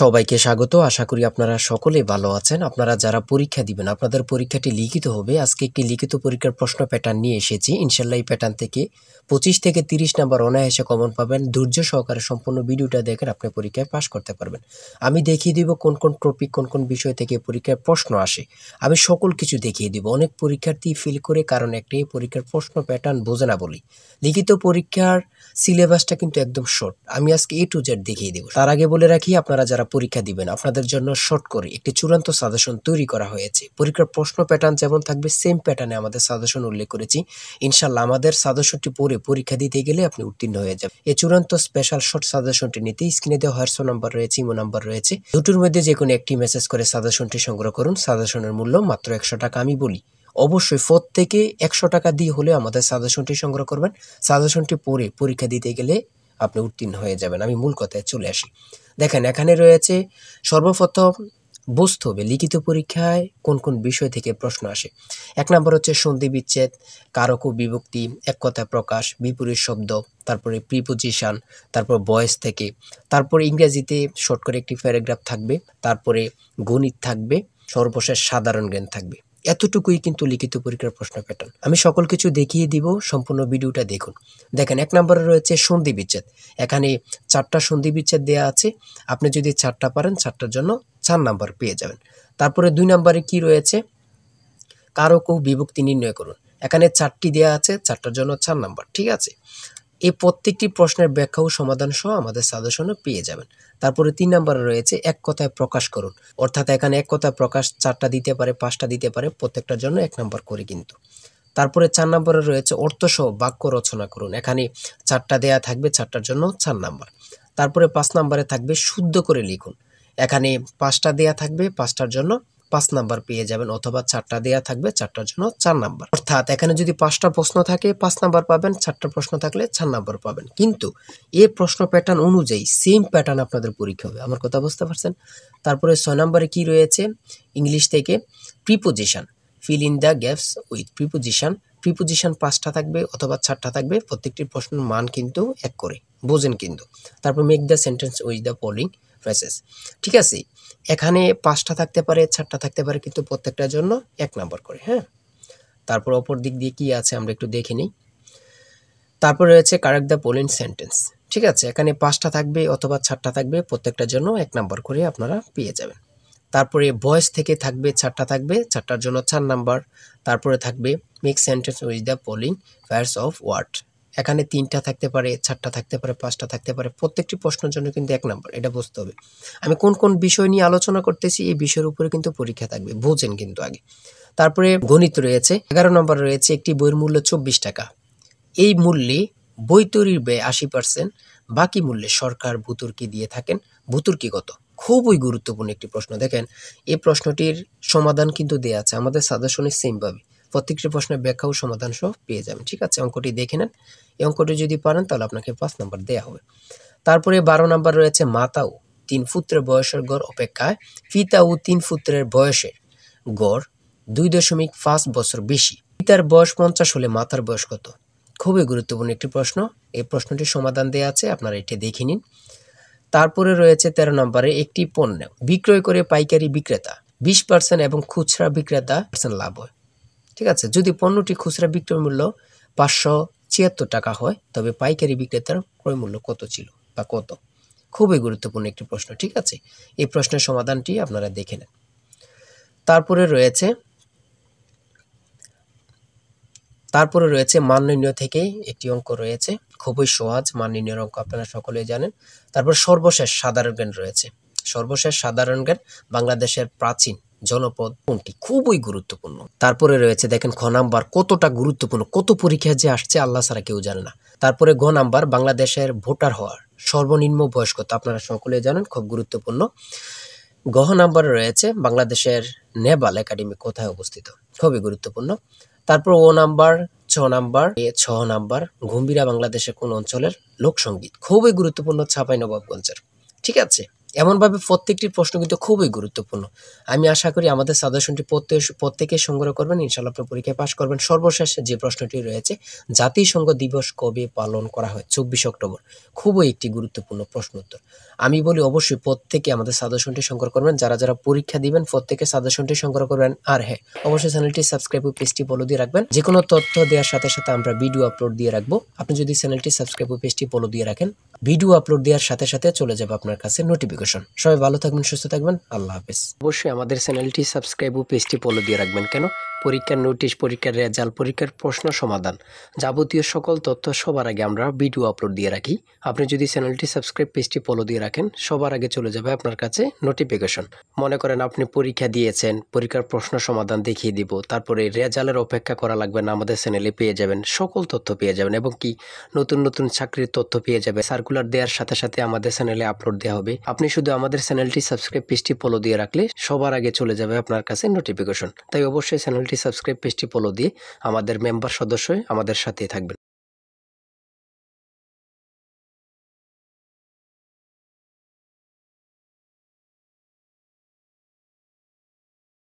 সবাইকে স্বাগত। আশা করি আপনারা সকলেই ভালো আছেন। আপনারা যারা পরীক্ষা দিবেন, আপনাদের পরীক্ষাটি লিখিত হবে। আজকে একটি লিখিত পরীক্ষার প্রশ্ন প্যাটার্ন নিয়ে এসেছি। ইনশাআল্লাহ এই প্যাটার্ন থেকে 25 থেকে 30 নাম্বার অনায়াসে কমন পাবেন। ধৈর্য সহকারে সম্পূর্ণ ভিডিওটা দেখেন, আপনি পরীক্ষায় পাস করতে পারবেন। আমি দেখিয়ে দিব কোন কোন টপিক, কোন কোন বিষয় থেকে পরীক্ষায় প্রশ্ন আসে। আমি সকল কিছু দেখিয়ে দিব। অনেক পরীক্ষার্থী ফেল করে কারণ একটাই, পরীক্ষার প্রশ্ন প্যাটার্ন বোঝে না বলি। লিখিত পরীক্ষার সিলেবাসটা কিন্তু একদম শর্ট। আমি আজকে A to Z দেখিয়ে দেব। তার আগে বলে রাখি, আপনারা যারা পরীক্ষা দিবেন আপনাদের জন্য শর্ট করে একটি চূড়ান্ত সাজেশন তৈরি করা হয়েছে। পরীক্ষার প্রশ্ন প্যাটার্ন যেমন থাকবে সেম প্যাটার্নে আমাদের সাজেশন উল্লেখ করেছি। ইনশাআল্লাহ আমাদের সাজেশনটি পড়ে পরীক্ষা দিতে গেলে আপনি উত্তীর্ণ হয়ে যাবেন। এই চূড়ান্ত স্পেশাল শর্ট সাজেশনটি নিতে স্ক্রিনে দেওয়া হোয়াটসঅ্যাপ নাম্বার রয়েছে, ইমো নাম্বার রয়েছে। দুটোর মধ্যে যে কোনো একটি মেসেজ করে সাজেশনটি সংগ্রহ করুন। সাজেশনের মূল্য মাত্র 100 টাকা। আমি বলি অবশ্যই প্রত্যেকে 100 টাকা দিয়ে হলে আমাদের সাজেশনটি সংগ্রহ করবেন। সাজেশনটি পড়ে পরীক্ষা দিতে গেলে আপনি উত্তীর্ণ হয়ে যাবেন। আমি মূল কথায় চলে আসি। দেখেন, এখানে রয়েছে সর্বপ্রথম বুঝতে হবে লিখিত পরীক্ষায় কোন কোন বিষয় থেকে প্রশ্ন আসে। 1 নম্বর হচ্ছে সন্ধি বিচ্ছেদ, কারক ও বিভক্তি, এক কথায় প্রকাশ, বিপরীত শব্দ, তারপরে প্রিপোজিশন, তারপর ভয়েস থেকে, তারপরে ইংরেজিতে শর্ট করে একটি প্যারাগ্রাফ থাকবে, তারপরে গণিত থাকবে, সর্বশেষ সাধারণ জ্ঞান থাকবে। এতটুকুই কিন্তু লিখিত পরীক্ষার প্রশ্ন প্যাটার্ন। আমি সকল কিছু দেখিয়ে দিব, সম্পূর্ণ ভিডিওটা দেখুন। দেখেন, 1 নম্বরে রয়েছে সন্ধি বিচ্ছেদ। এখানে 4টা সন্ধি বিচ্ছেদ দেওয়া আছে। আপনি যদি 4টা পারেন 4টার জন্য 4 নাম্বার পেয়ে যাবেন। তারপরে 2 নম্বরে কি রয়েছে, কারক ও বিভক্তি নির্ণয় করুন। এখানে 4টি দেওয়া আছে, 4টার জন্য 4 নাম্বার। ঠিক আছে, এই প্রত্যেকটি প্রশ্নের ব্যাখ্যা ও সমাধান সহ আমাদের সাজেশনে পেয়ে যাবেন। তারপরে 3 নম্বরে রয়েছে এক কথায় প্রকাশ করুন। অর্থাৎ এখানে এক কথায় প্রকাশ 4টা দিতে পারে, 5টা দিতে পারে, প্রত্যেকটার জন্য 1 নাম্বার করে কিন্তু। তারপরে 4 নম্বরে রয়েছে অর্থসহ বাক্য রচনা করুন। এখানে 4টা দেয়া থাকবে, 4টার জন্য 4 নাম্বার। তারপরে 5 নম্বরে থাকবে শুদ্ধ করে লিখুন। এখানে 5টা দেয়া থাকবে, 5টার জন্য 5 নাম্বার পেয়ে যাবেন, অথবা 4টা দেয়া থাকবে, 4টার জন্য 4 নাম্বার। অর্থাৎ এখানে যদি 5টা প্রশ্ন থাকে 5 নাম্বার পাবেন, 4টা প্রশ্ন থাকলে 4 নাম্বার পাবেন। কিন্তু এই প্রশ্ন প্যাটার্ন অনুযায়ী সেম প্যাটার্ন আপনাদের পরীক্ষা হবে। আমার কথা বুঝতে পারছেন? তারপরে 6 নম্বরে কি রয়েছে, ইংলিশ থেকে preposition, fill in the gaps with preposition. Preposition 5টা থাকবে অথবা 4টা থাকবে, প্রত্যেকটি প্রশ্নের মান কিন্তু 1 করে, বোঝেন কিন্তু। তারপর make the sentence with the following phrases. ঠিক আছে, এখানে 5টা থাকতে পারে, 4টা থাকতে পারে, কিন্তু প্রত্যেকটার জন্য 1 নাম্বার করে। হ্যাঁ, তারপর অপর দিক দিয়ে কি আছে আমরা একটু দেখে নিই। তারপর রয়েছে কারেক্ট দ্য ফলোইং সেন্টেন্স। ঠিক আছে, এখানে 5টা থাকবে অথবা 4টা থাকবে, প্রত্যেকটার জন্য 1 নাম্বার করে আপনারা পেয়ে যাবেন। তারপরে ভয়েস থেকে থাকবে 4টা থাকবে, 4টার জন্য 4 নাম্বার। তারপরে থাকবে make sentence with the following pairs of word. এখানে 3টা থাকতে পারে, 4টা থাকতে পারে, 5টা থাকতে পারে, প্রত্যেকটি প্রশ্নের জন্য কিন্তু 1 নাম্বার। এটা বুঝতে হবে। আমি কোন কোন বিষয় নিয়ে আলোচনা করতেছি, এই বিষয়ের উপরে কিন্তু পরীক্ষা থাকবে, বোঝেন কিন্তু আগে। তারপরে গণিত রয়েছে। 11 নম্বর রয়েছে একটি বইয়ের মূল্য 24 টাকা। এই মূল্যে বই তৈরির ব্যয় 80%, বাকি মূল্যে সরকার ভর্তুকি দিয়ে থাকেন। ভর্তুকি কত? খুবই গুরুত্বপূর্ণ একটি প্রশ্ন। দেখেন, এই প্রশ্নটির সমাধান কিন্তু দেওয়া আছে আমাদের সাজেশনে সেম ভাবে। প্রত্যেকটি প্রশ্নের ব্যাখ্যা ও সমাধান সহ পেয়ে যাবেন। ঠিক আছে, অঙ্কটি দেখে নেন। এই অঙ্কটি যদি পারেন তাহলে আপনাকে 5 নাম্বার দেওয়া হবে। তারপরে 12 নাম্বার রয়েছে মাতা ও 3 পুত্রের বয়সের গড় অপেক্ষায় পিতা ও 3 পুত্রের বয়সের গড় 2.5 বছর বেশি। পিতার বয়স 50 হলে মাতার বয়স কত? খুবই গুরুত্বপূর্ণ একটি প্রশ্ন। এই প্রশ্নটির সমাধান দেওয়া আছে, আপনারা এটি দেখে নিন। তারপরে রয়েছে 13 নম্বরে একটি পণ্য বিক্রয় করে পাইকারি বিক্রেতা 20% এবং খুচরা বিক্রেতা লাভ হয়। ঠিক আছে, যদি পণ্যটি খুচরা বিক্রয় মূল্য 576 টাকা হয়, তবে পাইকারি বিক্রেতার ক্রয় মূল্য কত ছিল বা কত? খুবই গুরুত্বপূর্ণ একটি প্রশ্ন। ঠিক আছে, এই প্রশ্নের সমাধানটি আপনারা দেখে নেন। তারপরে রয়েছে মান নির্ণয় থেকে একটি অঙ্ক রয়েছে, খুবই সহজ মান নির্ণয়ের অঙ্ক, আপনারা সকলেই জানেন। তারপর সর্বশেষ সাধারণ জ্ঞান রয়েছে। সর্বশেষ সাধারণ জ্ঞান, বাংলাদেশের প্রাচীন জনপদ কোনটি? খুবই গুরুত্বপূর্ণ। তারপরে রয়েছে দেখেন খ নাম্বার, কতটা গুরুত্বপূর্ণ, কত পরীক্ষা যে আসছে আল্লাহ ছাড়া কেউ জানে না। তারপরে গ নাম্বার, বাংলাদেশের ভোটার হওয়ার সর্বনিম্ন বয়স কত? আপনারা সকলেই জানেন, খুব গুরুত্বপূর্ণ। গ নাম্বারে রয়েছে বাংলাদেশের নেভাল একাডেমি কোথায় অবস্থিত? খুবই গুরুত্বপূর্ণ। তারপর ও নাম্বার, 6 নাম্বার গম্ভীরা বাংলাদেশের কোন অঞ্চলের লোকসঙ্গীত? খুবই গুরুত্বপূর্ণ, চাঁপাইনবাবগঞ্জের। ঠিক আছে, এমনভাবে প্রত্যেকটি প্রশ্ন কিন্তু খুবই গুরুত্বপূর্ণ। আমি আশা করি আমাদের সাজেশনটি প্রত্যেকে সংগ্রহ করবেন, ইনশাআল্লাহ আপনি পরীক্ষায় পাস করবেন। সর্বশেষ যে প্রশ্নটি রয়েছে, জাতিসংঘ দিবস কবে পালন করা হয়? 24 অক্টোবর। খুবই একটি গুরুত্বপূর্ণ প্রশ্ন উত্তর। আমি বলি অবশ্যই প্রত্যেকে আমাদের সাজেশনটি সংগ্রহ করবেন। যারা পরীক্ষা দিবেন প্রত্যেকে সাজেশনটি সংগ্রহ করবেন। আর হ্যাঁ, অবশ্যই চ্যানেলটি সাবস্ক্রাইব ও পেজটি ফলো দিয়ে রাখবেন। যে কোনো তথ্য দেওয়ার সাথে সাথে আমরা ভিডিও আপলোড দিয়ে রাখবো। আপনি যদি চ্যানেলটি সাবস্ক্রাইব ও পেজটি ফলো দিয়ে রাখেন, ভিডিও আপলোড দেওয়ার সাথে সাথে চলে যাবে আপনার কাছে নোটিফিকেশন। সবাই ভালো থাকবেন, সুস্থ থাকবেন, আল্লাহ হাফেজ। অবশ্যই আমাদের চ্যানেলটি সাবস্ক্রাইব ও পেজটি ফলো দিয়ে রাখবেন। কেন? পরীক্ষার নোটিশ, পরীক্ষার রেজাল্ট, পরীক্ষার প্রশ্ন সমাধান, যাবতীয় সকল তথ্য সবার আগে আমরা ভিডিও আপলোড দিয়ে রাখি। আপনি যদি চ্যানেলটি সাবস্ক্রাইব, পেজটি ফলো দিয়ে রাখেন, সবার আগে চলে যাবে আপনার কাছে নোটিফিকেশন। মনে করেন আপনি পরীক্ষা দিয়েছেন, পরীক্ষার প্রশ্ন সমাধান দেখিয়ে দিব, তারপরে রেজাল্টের অপেক্ষা করা লাগবে না, আমাদের চ্যানেলে পেয়ে যাবেন, সকল তথ্য পেয়ে যাবেন এবং কি নতুন নতুন চাকরির তথ্য পেয়ে যাবে। সার্কুলার দেওয়ার সাথে সাথে আমাদের চ্যানেলে আপলোড দেওয়া হবে। আপনি শুধু আমাদের চ্যানেলটি সাবস্ক্রাইব, পেজটি ফলো দিয়ে রাখলে সবার আগে চলে যাবে আপনার কাছে নোটিফিকেশন। তাই অবশ্যই চ্যানেলটি সাবস্ক্রাইব, পেজটি ফলো দিয়ে আমাদের মেম্বার সদস্য হয়ে আমাদের সাথেই থাকবেন।